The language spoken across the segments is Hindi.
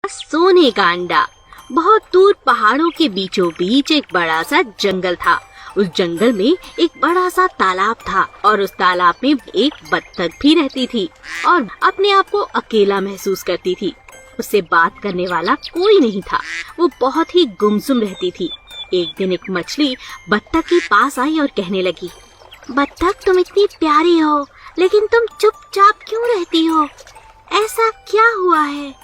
सोने का अंडा। बहुत दूर पहाड़ों के बीचों बीच एक बड़ा सा जंगल था। उस जंगल में एक बड़ा सा तालाब था और उस तालाब में एक बत्तख भी रहती थी और अपने आप को अकेला महसूस करती थी। उससे बात करने वाला कोई नहीं था। वो बहुत ही गुमसुम रहती थी। एक दिन एक मछली बत्तख के पास आई और कहने लगी, बत्तख तुम इतनी प्यारी हो, लेकिन तुम चुपचाप क्यों रहती हो? ऐसा क्या हुआ है?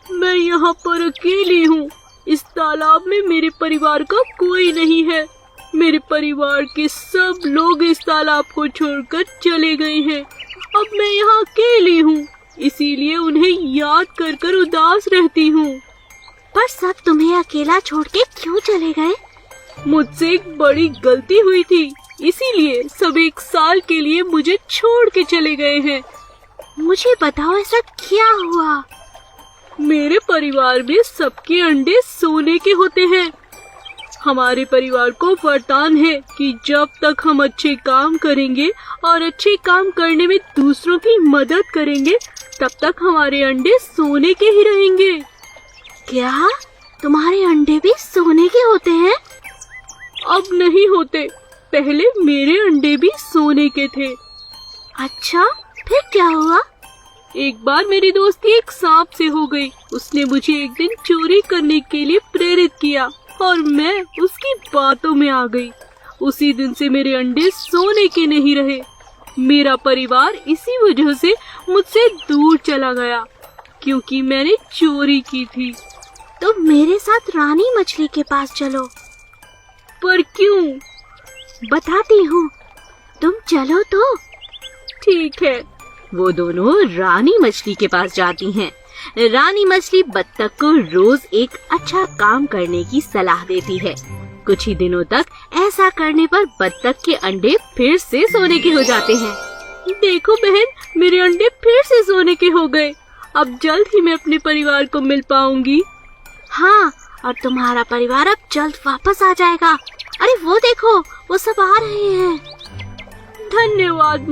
मैं यहाँ पर अकेली हूँ। इस तालाब में मेरे परिवार का कोई नहीं है। मेरे परिवार के सब लोग इस तालाब को छोड़कर चले गए हैं। अब मैं यहाँ अकेली हूँ, इसीलिए उन्हें याद कर कर उदास रहती हूँ। पर सब तुम्हें अकेला छोड़ के क्यों चले गए? मुझसे एक बड़ी गलती हुई थी, इसीलिए सब एक साल के लिए मुझे छोड़ के चले गए हैं। मुझे बताओ ऐसा क्या हुआ? मेरे परिवार में सबके अंडे सोने के होते हैं। हमारे परिवार को वरदान है कि जब तक हम अच्छे काम करेंगे और अच्छे काम करने में दूसरों की मदद करेंगे, तब तक हमारे अंडे सोने के ही रहेंगे। क्या तुम्हारे अंडे भी सोने के होते हैं? अब नहीं होते, पहले मेरे अंडे भी सोने के थे। अच्छा, फिर क्या हुआ? एक बार मेरी दोस्ती एक सांप से हो गई। उसने मुझे एक दिन चोरी करने के लिए प्रेरित किया और मैं उसकी बातों में आ गई। उसी दिन से मेरे अंडे सोने के नहीं रहे। मेरा परिवार इसी वजह से मुझसे दूर चला गया, क्योंकि मैंने चोरी की थी। तो मेरे साथ रानी मछली के पास चलो। पर क्यों? बताती हूँ, तुम चलो तो। ठीक है। वो दोनों रानी मछली के पास जाती हैं। रानी मछली बत्तख को रोज एक अच्छा काम करने की सलाह देती है। कुछ ही दिनों तक ऐसा करने पर बत्तख के अंडे फिर से सोने के हो जाते हैं। देखो बहन, मेरे अंडे फिर से सोने के हो गए। अब जल्द ही मैं अपने परिवार को मिल पाऊंगी। हाँ, और तुम्हारा परिवार अब जल्द वापस आ जाएगा। अरे वो देखो, वो सब आ रहे हैं। धन्यवाद।